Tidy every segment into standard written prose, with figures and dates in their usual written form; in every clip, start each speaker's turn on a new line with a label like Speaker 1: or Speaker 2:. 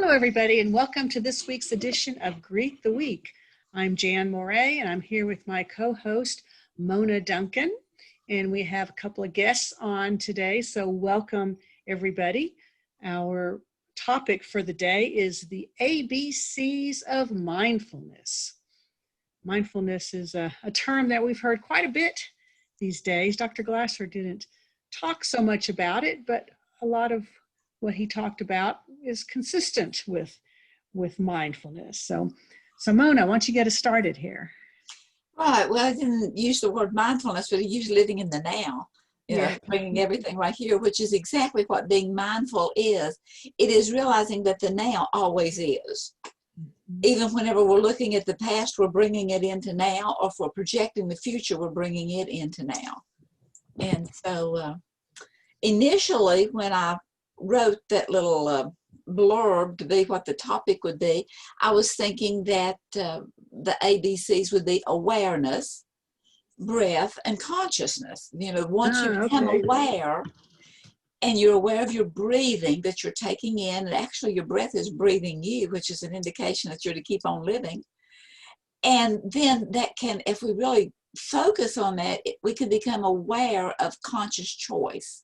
Speaker 1: Hello, everybody, and welcome to this week's edition of Greet the Week. I'm Jan Moray, and I'm here with my co-host, Mona Duncan, and we have a couple of guests on today, so welcome, everybody. Our topic for the day is the ABCs of mindfulness. Mindfulness is a term that we've heard quite a bit these days. Dr. Glasser didn't talk so much about it, but a lot of what he talked about is consistent with mindfulness. So Mona, why don't you get us started here?
Speaker 2: Right. Well, I didn't use the word mindfulness, but I used living in the now. Bringing everything right here, which is exactly what being mindful is. It is realizing that the now always is. Even whenever we're looking at the past, we're bringing it into now, or if we're projecting the future, we're bringing it into now. And so initially, when I wrote that little blurb to be what the topic would be, I was thinking that the ABCs would be awareness, breath, and consciousness. Once you become aware and you're aware of your breathing that you're taking in, and actually your breath is breathing you, which is an indication that you're to keep on living. And then that can, if we really focus on that, we can become aware of conscious choice.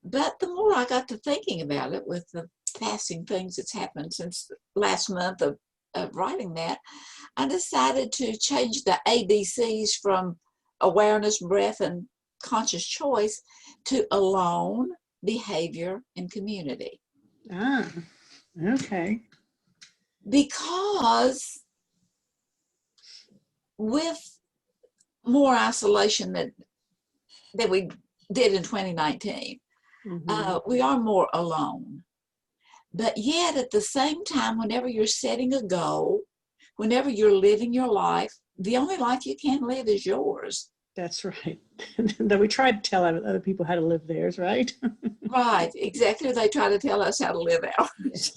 Speaker 2: But the more I got to thinking about it with the passing things that's happened since last month of writing that, I decided to change the ABCs from awareness, breath, and conscious choice to alone, behavior, and community.
Speaker 1: Okay.
Speaker 2: Because with more isolation that we did in 2019, we are more alone. But yet at the same time, whenever you're setting a goal, whenever you're living your life, the only life you can live is yours.
Speaker 1: That's right. Though we try to tell other people how to live theirs, right?
Speaker 2: Right, exactly. They try to tell us how to live ours.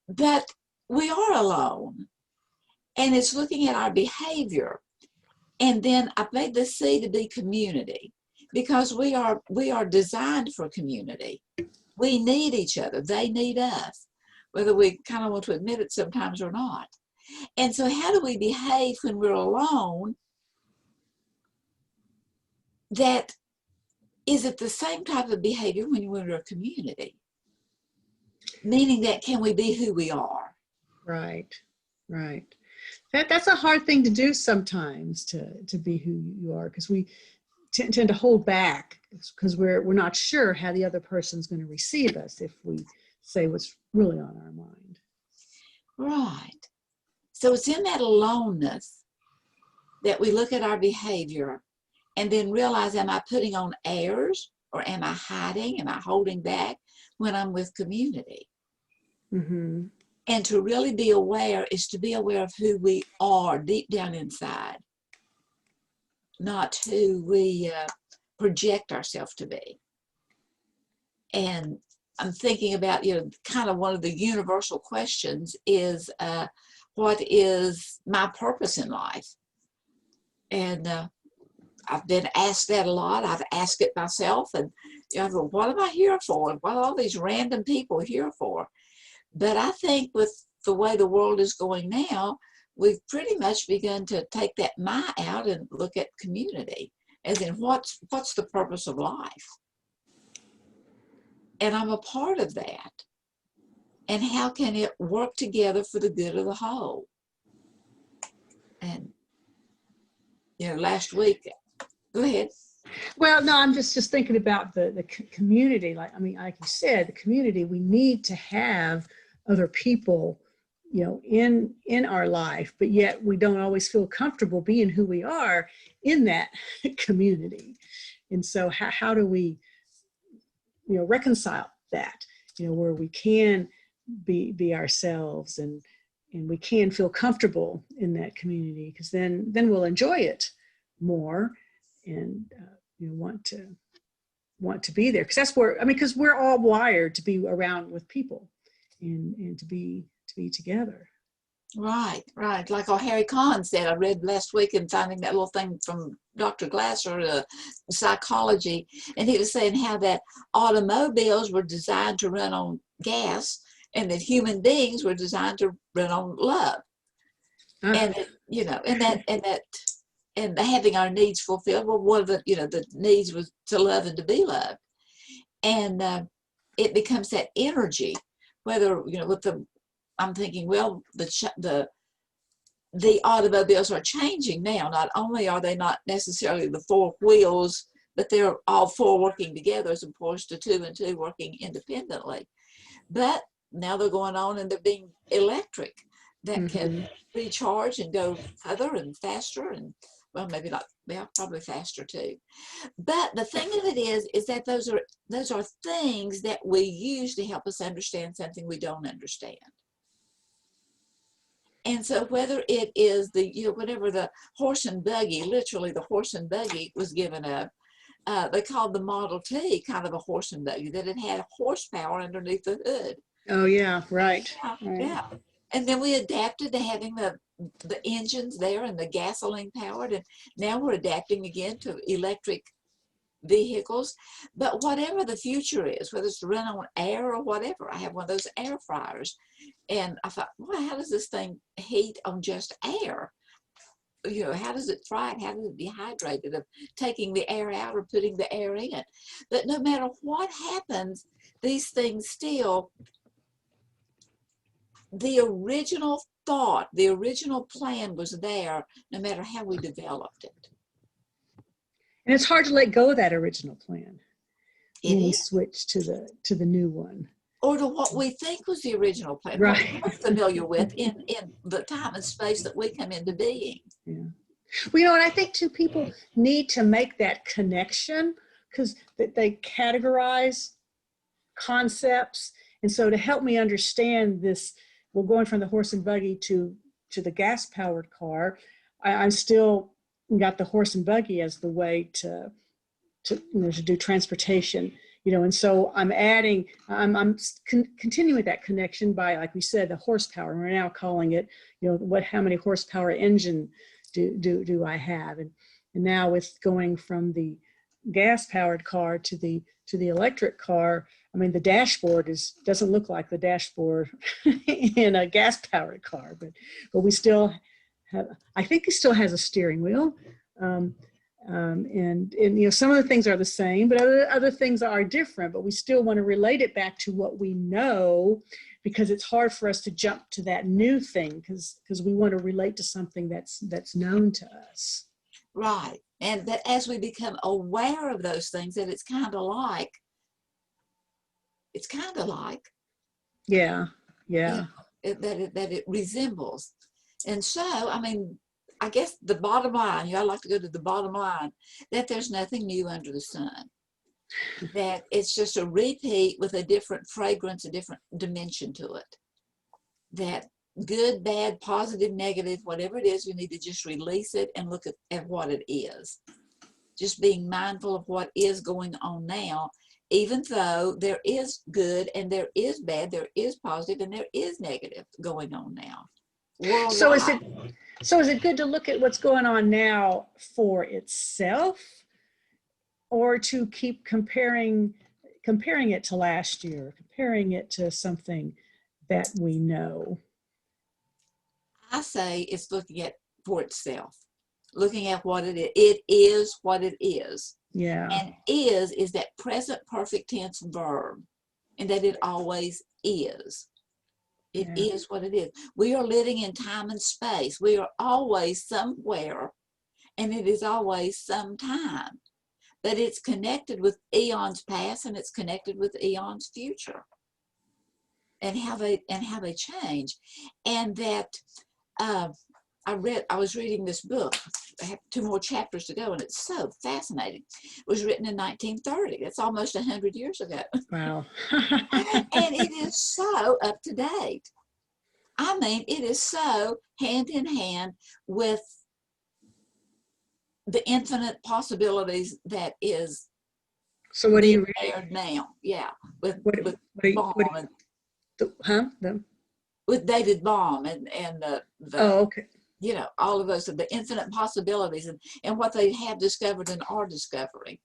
Speaker 2: But we are alone. And it's looking at our behavior. And then I made the C to be community, because we are designed for community. We need each other. They need us, whether we kind of want to admit it sometimes or not. And so how do we behave when we're alone that is it the same type of behavior when we're in a community? Meaning that, can we be who we are?
Speaker 1: Right. That's a hard thing to do sometimes, to be who you are, because we tend to hold back because we're not sure how the other person's going to receive us if we say what's really on our mind.
Speaker 2: Right. So it's in that aloneness that we look at our behavior and then realize, am I putting on airs, or am I hiding? Am I holding back when I'm with community?
Speaker 1: Mm-hmm.
Speaker 2: And to really be aware is to be aware of who we are deep down inside, not who we project ourselves to be. And I'm thinking about, kind of one of the universal questions is, what is my purpose in life? And I've been asked that a lot. I've asked it myself, and I go, what am I here for? And what are all these random people here for? But I think with the way the world is going now, we've pretty much begun to take that my out and look at community, as in what's the purpose of life? And I'm a part of that. And how can it work together for the good of the whole? And, last week, go ahead.
Speaker 1: Well, no, I'm just thinking about the community. Like you said, the community, we need to have other people, in our life, but yet we don't always feel comfortable being who we are in that community. And so how do we, reconcile that, where we can be ourselves and we can feel comfortable in that community, because then we'll enjoy it more and want to be there, because that's where, because we're all wired to be around with people and to be together.
Speaker 2: Right. Like Harry Kahn said, I read last week in finding that little thing from Dr. Glasser, psychology, and he was saying how that automobiles were designed to run on gas, and that human beings were designed to run on love. And you know, and having our needs fulfilled. Well, one of the, you know, the needs was to love and to be loved, and it becomes that energy. Whether, you know, with the, I'm thinking, well, the automobiles are changing now. Not only are they not necessarily the four wheels, but they're all four working together as opposed to two and two working independently. But now they're going on and they're being electric, that can recharge and go further and faster, and well, maybe not, well, probably faster too. But the thing of it is that those are things that we use to help us understand something we don't understand. And so whether it is the, you know, whatever the horse and buggy, literally the horse and buggy was given up, they called the Model T kind of a horse and buggy, that it had horsepower underneath the hood.
Speaker 1: Oh yeah, right.
Speaker 2: Yeah,
Speaker 1: Right.
Speaker 2: yeah. And then we adapted to having the engines there and the gasoline powered, and now we're adapting again to electric vehicles. But whatever the future is, whether it's to run on air or whatever, I have one of those air fryers, and I thought, well, how does this thing heat on just air? You know, how does it fry it? How does it dehydrate it? Of taking the air out or putting the air in? But no matter what happens, these things still, the original thought, the original plan was there, no matter how we developed it.
Speaker 1: And it's hard to let go of that original plan when we
Speaker 2: Is.
Speaker 1: switch to the new one.
Speaker 2: Or to what we think was the original plan,
Speaker 1: Right.
Speaker 2: what we're familiar with in the time and space that we come into being.
Speaker 1: Yeah. Well, you know, and I think too, people need to make that connection, because they categorize concepts. And so to help me understand this, we're going from the horse and buggy to the gas powered car. I'm still got the horse and buggy as the way to you know, to do transportation, you know, and so I'm adding, I'm continuing that connection by, like we said, the horsepower. We're now calling it, you know, how many horsepower engine do I have? And now with going from the gas powered car to the electric car, I mean, the dashboard doesn't look like the dashboard in a gas powered car, but we still have, I think it still has a steering wheel. And you know, some of the things are the same, but other things are different, but we still want to relate it back to what we know, because it's hard for us to jump to that new thing, because we want to relate to something that's known to us.
Speaker 2: Right. And that as we become aware of those things, that it's kind of like,
Speaker 1: Yeah.
Speaker 2: You know, that it resembles. And so, I mean, I guess the bottom line, you know, I like to go to the bottom line, that there's nothing new under the sun. That it's just a repeat with a different fragrance, a different dimension to it. That good, bad, positive, negative, whatever it is, we need to just release it and look at what it is. Just being mindful of what is going on now, even though there is good and there is bad, there is positive and there is negative going on now. Worldwide.
Speaker 1: So is it good to look at what's going on now for itself, or to keep comparing it to last year, comparing it to something that we know?
Speaker 2: I say it's looking at for itself, looking at what it is. It is what it is.
Speaker 1: Yeah.
Speaker 2: And is that present perfect tense verb, and that it always is. It is what it is. We are living in time and space. We are always somewhere, and it is always sometime. But it's connected with eons past, and it's connected with eons future, and how they change. And that I was reading this book. I have 2 more chapters to go, and it's so fascinating. It was written in 1930. That's almost 100 years ago.
Speaker 1: Wow.
Speaker 2: And it is so up to date. I mean, it is so hand in hand with the infinite possibilities that is.
Speaker 1: So what do you read
Speaker 2: now? Yeah, with David Baum and the
Speaker 1: oh, okay.
Speaker 2: You know, all of those, the infinite possibilities and what they have discovered and are discovering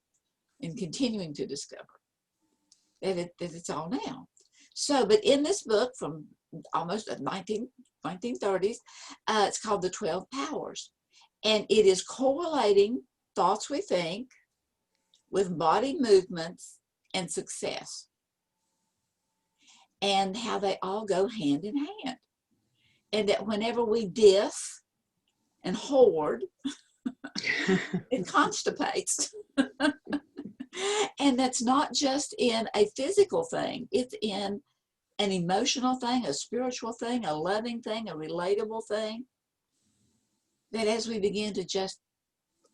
Speaker 2: and continuing to discover, that it's all now. So, but in this book from almost the 1930s, it's called The 12 Powers. And it is correlating thoughts we think with body movements and success, and how they all go hand in hand. And that whenever we diss and hoard, it constipates. And that's not just in a physical thing, it's in an emotional thing, a spiritual thing, a loving thing, a relatable thing. That as we begin to just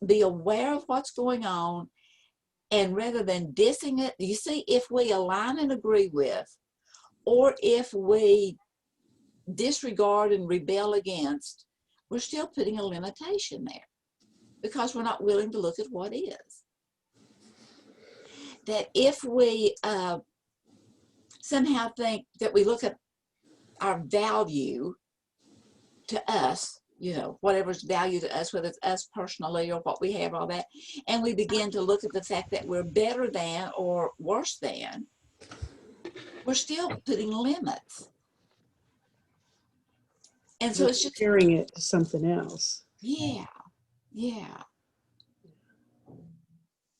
Speaker 2: be aware of what's going on, and rather than dissing it, you see, if we align and agree with, or if we disregard and rebel against, we're still putting a limitation there because we're not willing to look at what is. That if we somehow think that we look at our value to us, you know, whatever's value to us, whether it's us personally or what we have, all that, and we begin to look at the fact that we're better than or worse than, we're still putting limits. And so it's just
Speaker 1: comparing it to something else.
Speaker 2: yeah.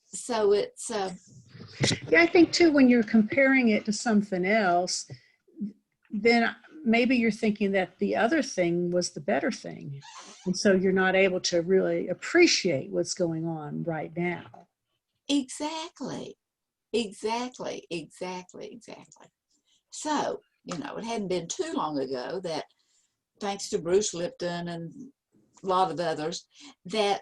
Speaker 2: So it's
Speaker 1: Yeah, I think too, when you're comparing it to something else, then maybe you're thinking that the other thing was the better thing. And so you're not able to really appreciate what's going on right now.
Speaker 2: exactly. So, you know, it hadn't been too long ago that, thanks to Bruce Lipton and a lot of others, that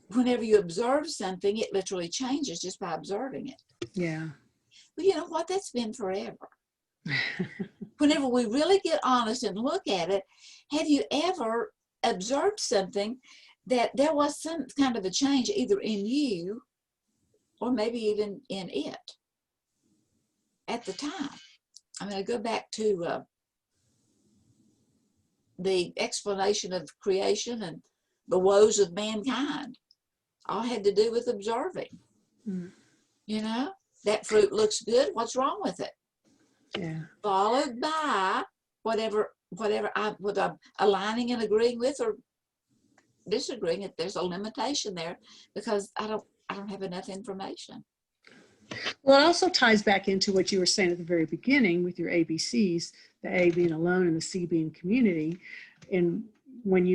Speaker 2: whenever you observe something, it literally changes just by observing it.
Speaker 1: Yeah.
Speaker 2: But you know what? That's been forever. Whenever we really get honest and look at it, have you ever observed something that there was some kind of a change either in you or maybe even in it at the time? I'm going to go back to the explanation of creation and the woes of mankind. All had to do with observing.
Speaker 1: Mm.
Speaker 2: You know, that fruit looks good. What's wrong with it?
Speaker 1: Yeah.
Speaker 2: Followed by whatever I'm aligning and agreeing with or disagreeing. If there's a limitation there, because I don't have enough information.
Speaker 1: Well, it also ties back into what you were saying at the very beginning with your ABCs, the A being alone and the C being community. And when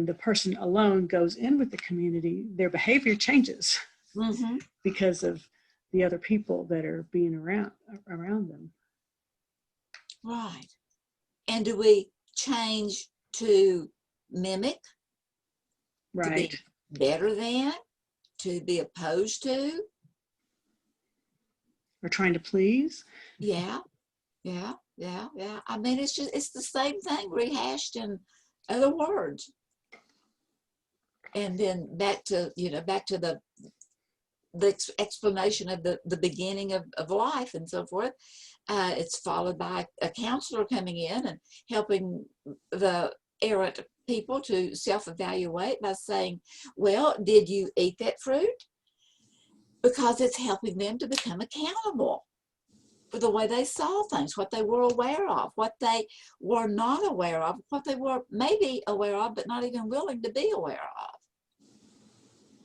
Speaker 1: the person alone goes in with the community, their behavior changes because of the other people that are being around them.
Speaker 2: Right. And do we change to mimic?
Speaker 1: Right.
Speaker 2: To be better than? To be opposed to?
Speaker 1: Or trying to please?
Speaker 2: Yeah. I mean, it's the same thing rehashed in other words. And then back to the explanation of the beginning of life and so forth. It's followed by a counselor coming in and helping the errant people to self-evaluate by saying, well, did you eat that fruit? Because it's helping them to become accountable for the way they saw things, what they were aware of, what they were not aware of, what they were maybe aware of, but not even willing to be aware of.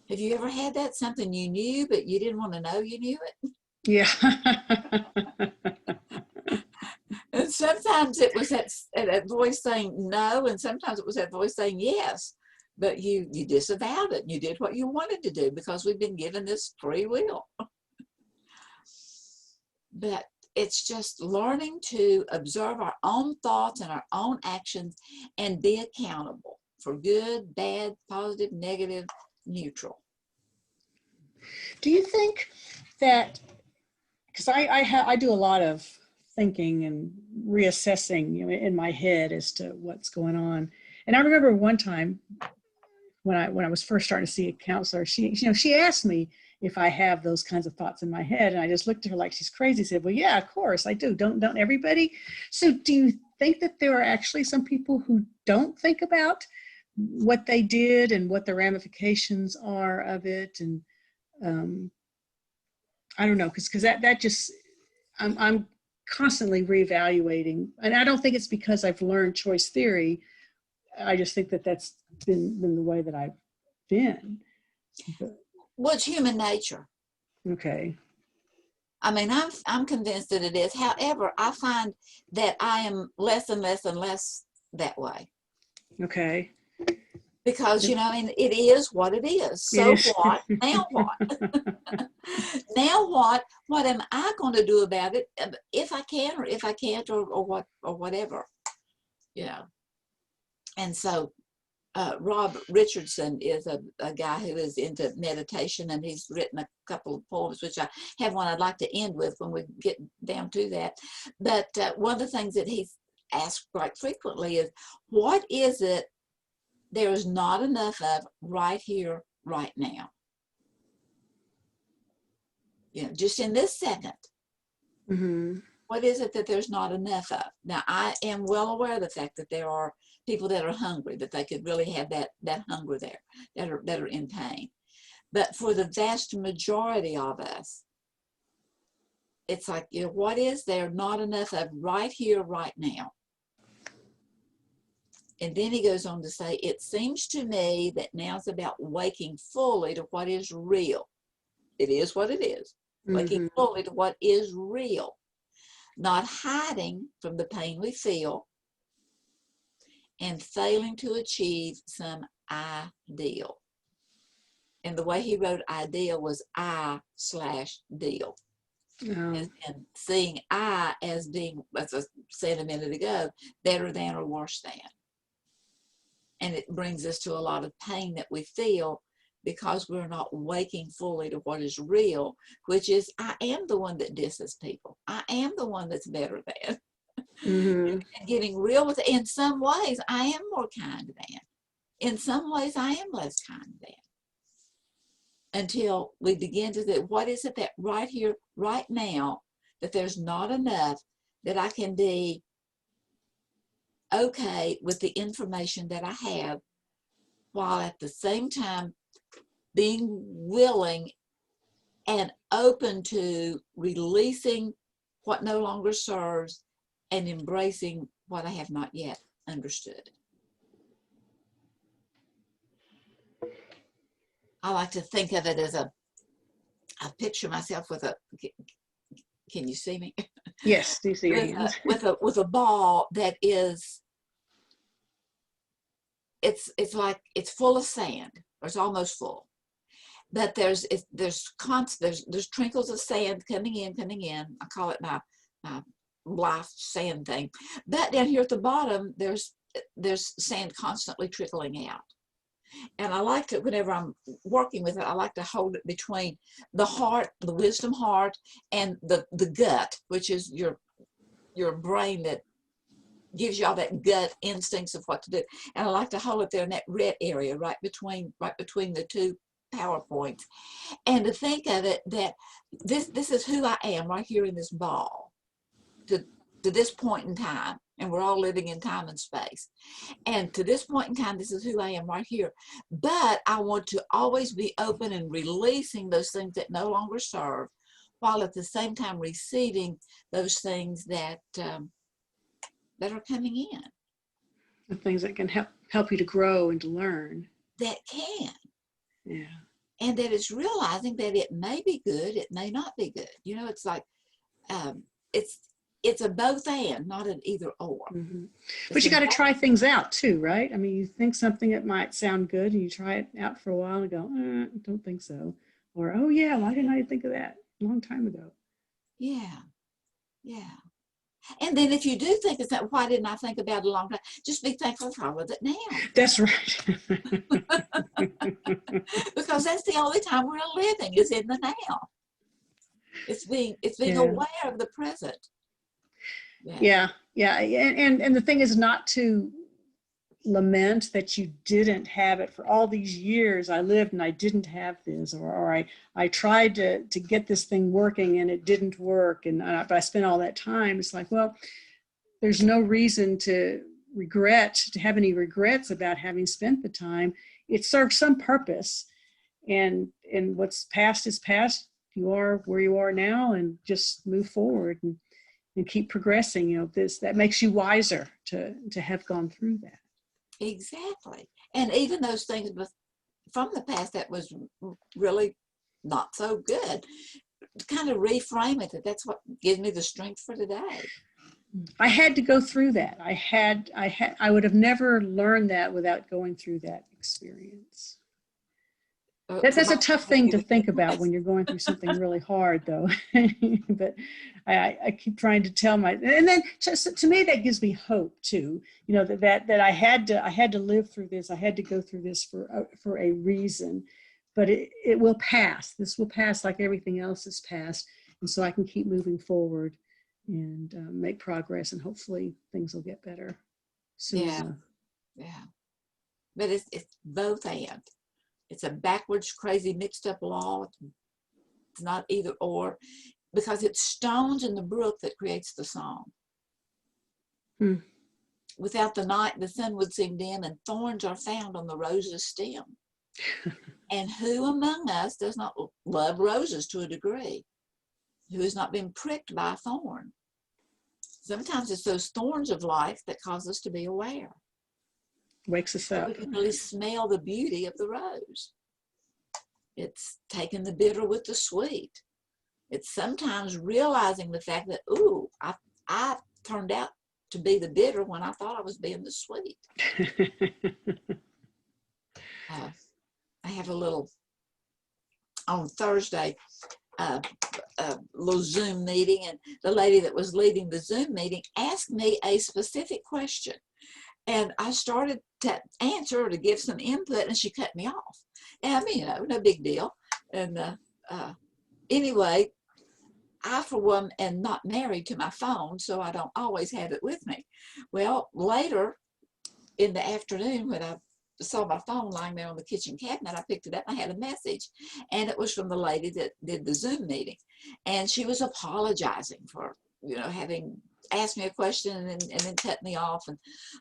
Speaker 2: Have you ever had that? Something you knew, but you didn't want to know you knew it?
Speaker 1: Yeah.
Speaker 2: And sometimes it was that voice saying no, and sometimes it was that voice saying yes, but you disavowed it and you did what you wanted to do because we've been given this free will. But it's just learning to observe our own thoughts and our own actions and be accountable for good, bad, positive, negative, neutral.
Speaker 1: Do you think that, because I do a lot of thinking and reassessing, in my head as to what's going on. And I remember one time when I was first starting to see a counselor, she asked me if I have those kinds of thoughts in my head, and I just looked at her like she's crazy. Said, "Well, yeah, of course I do. Don't everybody?" So, do you think that there are actually some people who don't think about what they did and what the ramifications are of it? And I don't know, because that just I'm constantly reevaluating. And I don't think it's because I've learned choice theory. I just think that that's been the way that I've been. But,
Speaker 2: Well, it's human nature.
Speaker 1: okay.
Speaker 2: I mean, I'm convinced that it is. However, I find that I am less and less and less that way.
Speaker 1: Okay.
Speaker 2: Because, you know, I mean, it is what it is. So
Speaker 1: It is.
Speaker 2: what? Now what? Now what? What am I going to do about it? If I can, or if I can't, or what, or whatever, you know. And so Rob Richardson is a guy who is into meditation, and he's written a couple of poems, which I have one I'd like to end with when we get down to that. But one of the things that he's asked quite frequently is, what is it there is not enough of right here, right now? You know, just in this second.
Speaker 1: Mm-hmm.
Speaker 2: What is it that there's not enough of? Now, I am well aware of the fact that there are people that are hungry, that they could really have that hunger there, that are in pain. But for the vast majority of us, it's like, you know, what is there not enough of right here, right now? And then he goes on to say, it seems to me that now it's about waking fully to what is real. It is what it is. Waking
Speaker 1: Mm-hmm.
Speaker 2: fully to what is real. Not hiding from the pain we feel and failing to achieve some ideal. And the way he wrote ideal was I/deal.
Speaker 1: Oh.
Speaker 2: And seeing I as being, as I said a minute ago, better than or worse than. And it brings us to a lot of pain that we feel because we're not waking fully to what is real, which is, I am the one that disses people. I am the one that's better than.
Speaker 1: Mm-hmm.
Speaker 2: And getting real with it. In some ways, I am more kind than. In some ways, I am less kind than. Until we begin to think, what is it that right here, right now, that there's not enough that I can be okay with the information that I have, while at the same time being willing and open to releasing what no longer serves and embracing what I have not yet understood. I like to think of it as I picture myself with can you see me?
Speaker 1: Yes, do you see your hands?
Speaker 2: with a ball that is, it's like it's full of sand, or it's almost full. But there's trinkles of sand coming in. I call it my life sand thing. But down here at the bottom, there's sand constantly trickling out. And I like to, whenever I'm working with it, I like to hold it between the heart, the wisdom heart, and the gut, which is your brain that gives you all that gut instincts of what to do. And I like to hold it there in that red area, right between the two PowerPoints. And to think of it that this is who I am right here in this ball to this point in time. And we're all living in time and space. And to this point in time, this is who I am right here. But I want to always be open and releasing those things that no longer serve, while at the same time receiving those things that are coming in.
Speaker 1: The things that can help you to grow and to learn.
Speaker 2: That can.
Speaker 1: Yeah.
Speaker 2: And that it's realizing that it may be good, it may not be good. You know, it's like, it's a both and, not an either or.
Speaker 1: Mm-hmm. But you got to try things out too, right? I mean, you think something that might sound good and you try it out for a while and go, don't think so. Or, oh yeah, why didn't I think of that a long time ago?
Speaker 2: Yeah. Yeah. And then if you do think of that, why didn't I think about it a long time? Just be thankful for all of it now.
Speaker 1: That's right.
Speaker 2: Because that's the only time we're living, is in the now. It's being aware of the present.
Speaker 1: Yeah. And the thing is not to lament that you didn't have it. For all these years I lived and I didn't have this, or I tried to get this thing working and it didn't work, and but I spent all that time. It's like, well, there's no reason to have any regrets about having spent the time. It served some purpose, and what's past is past. You are where you are now, and just move forward. And and keep progressing. That makes you wiser to have gone through that.
Speaker 2: Exactly. And even those things from the past that was really not so good, kind of reframe it, that's what gives me the strength for today.
Speaker 1: I had to go through that. I would have never learned that without going through that experience. That's a tough thing to think about when you're going through something really hard, though. But I keep trying to tell and then just, to me, that gives me hope too. That I had to live through this. I had to go through this for a reason, but it will pass. This will pass like everything else has passed, and so I can keep moving forward and make progress, and hopefully things will get better soon.
Speaker 2: Yeah. But it's both and. It's a backwards, crazy, mixed up law. It's not either or, because it's stones in the brook that creates the song. Without the night, the sun would seem dim, and thorns are found on the rose's stem. And who among us does not love roses to a degree? Who has not been pricked by a thorn? Sometimes it's those thorns of life that cause us to be aware.
Speaker 1: Wakes us up.
Speaker 2: We can really smell the beauty of the rose. It's taking the bitter with the sweet. It's sometimes realizing the fact that, ooh, I turned out to be the bitter when I thought I was being the sweet. I have a little, on Thursday, a little Zoom meeting, and the lady that was leading the Zoom meeting asked me a specific question. And I started to answer or to give some input, and she cut me off. And I mean, no big deal. And anyway, I, for one, am not married to my phone, so I don't always have it with me. Well, later in the afternoon, when I saw my phone lying there on the kitchen cabinet, I picked it up and I had a message. And it was from the lady that did the Zoom meeting. And she was apologizing for, having asked me a question and then cut me off,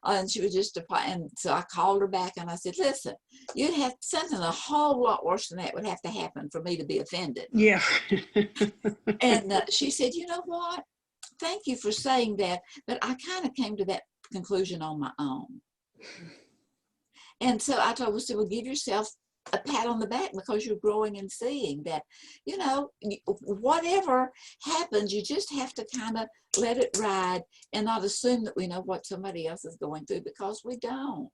Speaker 2: and she was just and so I called her back and I said, listen, you'd have something a whole lot worse than that would have to happen for me to be offended.
Speaker 1: Yeah.
Speaker 2: And she said, you know what, thank you for saying that, but I kind of came to that conclusion on my own. And so I told her, well, give yourself a pat on the back, because you're growing and seeing that, whatever happens, you just have to kind of let it ride and not assume that we know what somebody else is going through, because we don't.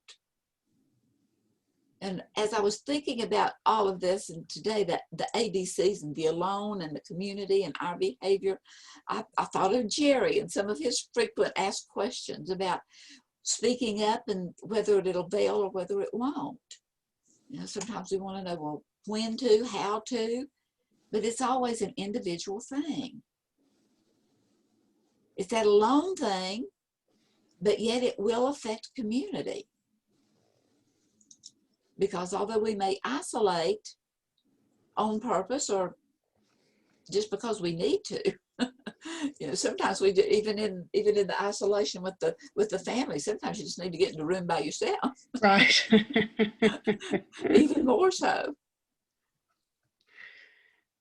Speaker 2: And as I was thinking about all of this, and today, that the ABCs and the alone and the community and our behavior, I thought of Jerry and some of his frequent asked questions about speaking up and whether it'll avail or whether it won't. Sometimes we want to know, well, when to, how to, but it's always an individual thing. It's that alone thing, but yet it will affect community. Because although we may isolate on purpose or just because we need to, sometimes we do, even in the isolation with the family, sometimes you just need to get in the room by yourself.
Speaker 1: Right.
Speaker 2: Even more so.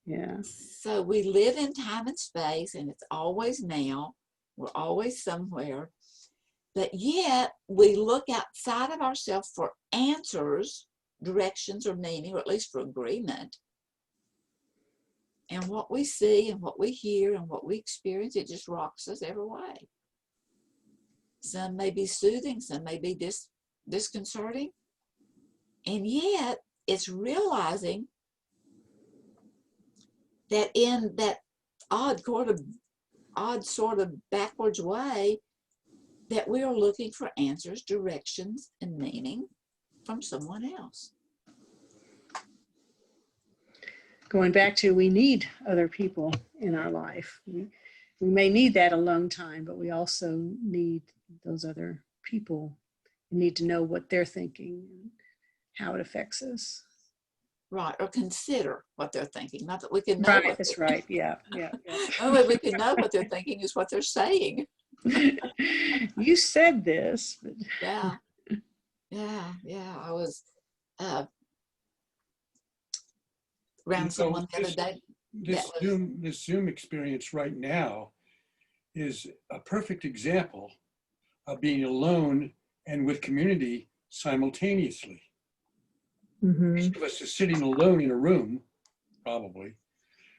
Speaker 1: Yeah.
Speaker 2: So we live in time and space, and it's always now. We're always somewhere. But yet we look outside of ourselves for answers, directions, or meaning, or at least for agreement. And what we see and what we hear and what we experience, it just rocks us every way. Some may be soothing, some may be disconcerting. And yet it's realizing that in that odd sort of backwards way, that we are looking for answers, directions, and meaning from someone else.
Speaker 1: Going back to, we need other people in our life. We may need that alone time, but we also need those other people. We need to know what they're thinking and how it affects us.
Speaker 2: Right, or consider what they're thinking. Not that we can know.
Speaker 1: Right, that's right. Yeah.
Speaker 2: The only way we can know what they're thinking is what they're saying.
Speaker 1: You said this. But...
Speaker 2: Yeah. I was around someone the other day.
Speaker 3: This Zoom experience right now is a perfect example of being alone and with community simultaneously. Each of us is sitting alone in a room, probably,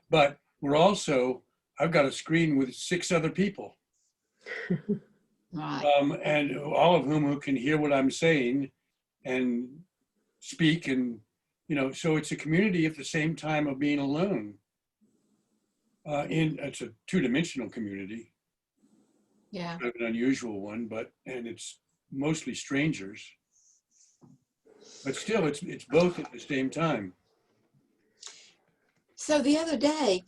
Speaker 3: but we're also, I've got a screen with 6 other people.
Speaker 2: Right.
Speaker 3: And all of whom who can hear what I'm saying and speak, and so it's a community at the same time of being alone. It's a 2-dimensional community.
Speaker 2: Yeah.
Speaker 3: Kind of an unusual one, and it's mostly strangers, but still it's both at the same time.
Speaker 2: So the other day,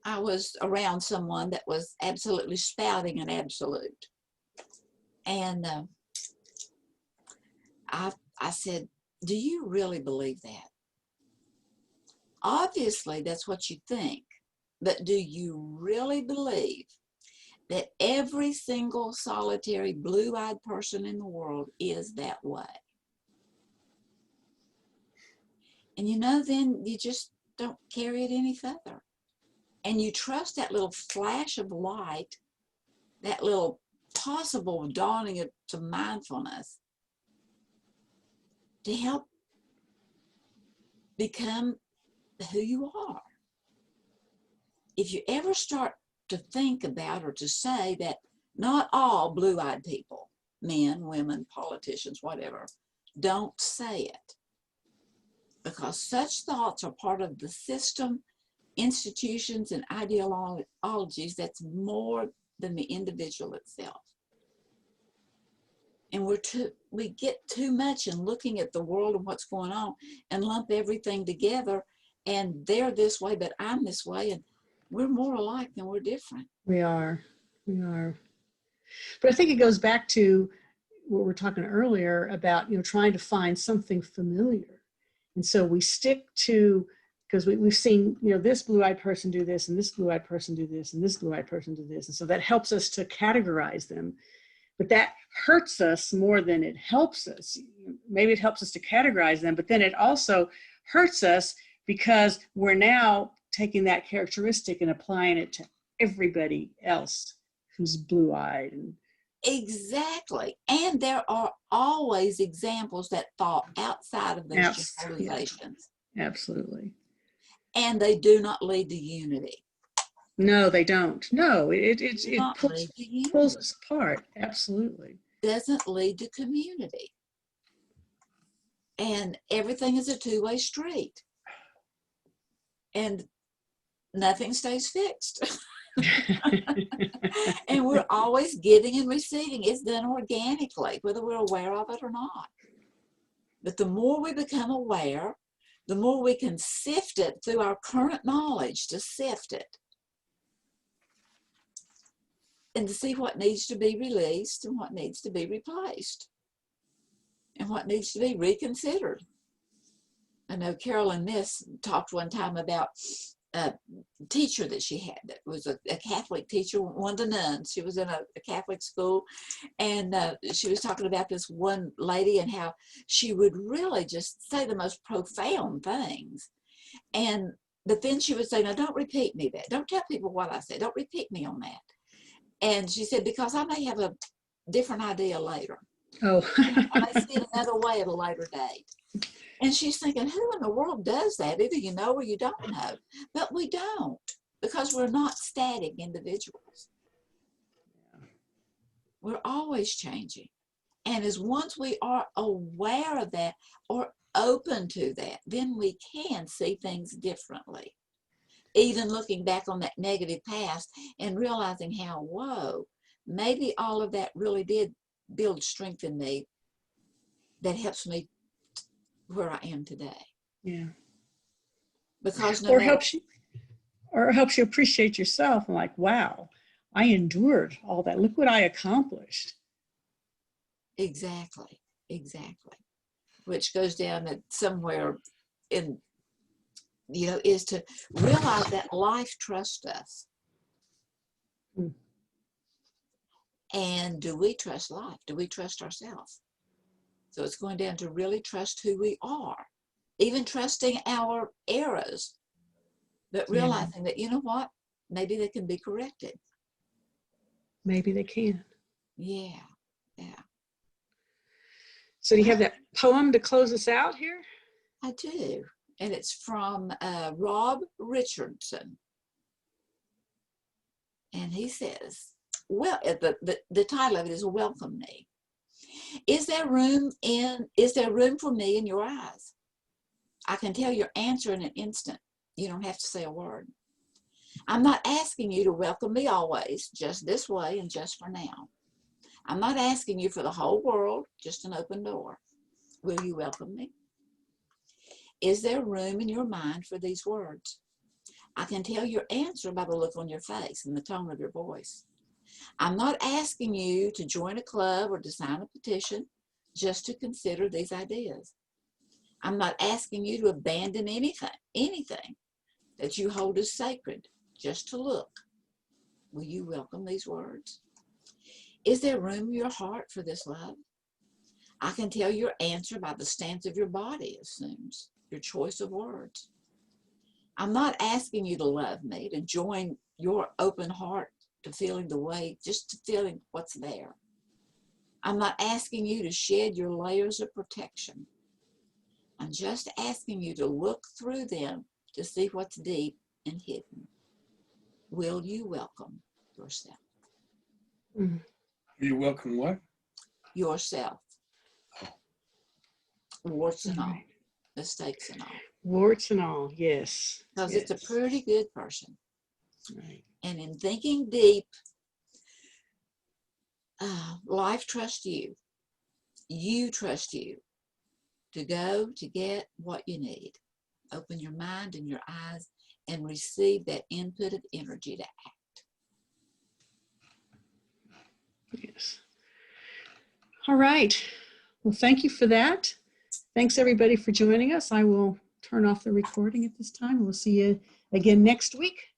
Speaker 2: I was around someone that was absolutely spouting an absolute. And I said, do you really believe that? Obviously, that's what you think. But do you really believe that every single solitary blue-eyed person in the world is that way? And then you just don't carry it any further. And you trust that little flash of light, that little possible dawning of some mindfulness to help become who you are. If you ever start to think about or to say that not all blue-eyed people, men, women, politicians, whatever, don't say it, because such thoughts are part of the system, institutions, and ideologies that's more than the individual itself. And we get too much in looking at the world and what's going on and lump everything together, and they're this way, but I'm this way, and we're more alike than we're different.
Speaker 1: We are. But I think it goes back to what we were talking earlier about, trying to find something familiar. And so we stick to, because we've seen, this blue-eyed person do this, and this blue-eyed person do this, and this blue-eyed person do this. And so that helps us to categorize them. But that hurts us more than it helps us. Maybe it helps us to categorize them, but then it also hurts us because we're now taking that characteristic and applying it to everybody else who's blue-eyed.
Speaker 2: Exactly. And there are always examples that fall outside of those generalizations.
Speaker 1: Yeah, absolutely.
Speaker 2: And they do not lead to unity.
Speaker 1: No, they don't. No, it pulls us apart. Absolutely.
Speaker 2: Doesn't lead to community. And everything is a two-way street. And nothing stays fixed. And we're always giving and receiving. It's done organically, whether we're aware of it or not. But the more we become aware, the more we can sift it through our current knowledge, to sift it and to see what needs to be released and what needs to be replaced and what needs to be reconsidered. I know Carolyn Miss talked one time about a teacher that she had that was a Catholic teacher, one of the nuns. She was in a Catholic school, and she was talking about this one lady and how she would really just say the most profound things. But then she would say, "Now don't repeat me that. Don't tell people what I said. Don't repeat me on that." And she said, "Because I may have a different idea later.
Speaker 1: Oh.
Speaker 2: I may see it another way at a later date." And she's thinking, who in the world does that? Either you know or you don't know. But we don't, because we're not static individuals. We're always changing. And as once we are aware of that or open to that, then we can see things differently. Even looking back on that negative past and realizing how, whoa, maybe all of that really did build strength in me that helps me where I am today.
Speaker 1: Yeah.
Speaker 2: Because
Speaker 1: helps you appreciate yourself and like, wow, I endured all that. Look what I accomplished.
Speaker 2: Exactly. Which goes down to somewhere in, is to realize that life trusts us.
Speaker 1: Mm.
Speaker 2: And do we trust life? Do we trust ourselves? So it's going down to really trust who we are, even trusting our errors, but realizing that, maybe they can be corrected.
Speaker 1: maybe they can.
Speaker 2: Yeah, yeah.
Speaker 1: So do you have that poem to close us out here?
Speaker 2: I do. And it's from Rob Richardson. And he says, well, the title of it is Welcome Me. Is there room for me in your eyes? I can tell your answer in an instant. You don't have to say a word. I'm not asking you to welcome me always, just this way and just for now. I'm not asking you for the whole world, just an open door. Will you welcome me? Is there room in your mind for these words? I can tell your answer by the look on your face and the tone of your voice. I'm not asking you to join a club or to sign a petition, just to consider these ideas. I'm not asking you to abandon anything that you hold as sacred, just to look. Will you welcome these words? Is there room in your heart for this love? I can tell your answer by the stance of your body assumes, your choice of words. I'm not asking you to love me, to join your open heart to feeling the way, just to feeling what's there. I'm not asking you to shed your layers of protection. I'm just asking you to look through them to see what's deep and hidden. Will you welcome yourself?
Speaker 1: Mm.
Speaker 3: Will you welcome what?
Speaker 2: Yourself. Warts and all,
Speaker 1: Right.
Speaker 2: mistakes and all.
Speaker 1: Warts and all, yes.
Speaker 2: Because
Speaker 1: yes.
Speaker 2: it's a pretty good person.
Speaker 1: Right.
Speaker 2: And in thinking deep, life trusts you. You trust you to go to get what you need. Open your mind and your eyes and receive that input of energy to act.
Speaker 1: Yes. All right. Well, thank you for that. Thanks everybody for joining us. I will turn off the recording at this time. We'll see you again next week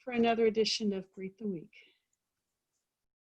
Speaker 1: for another edition of Greet the Week.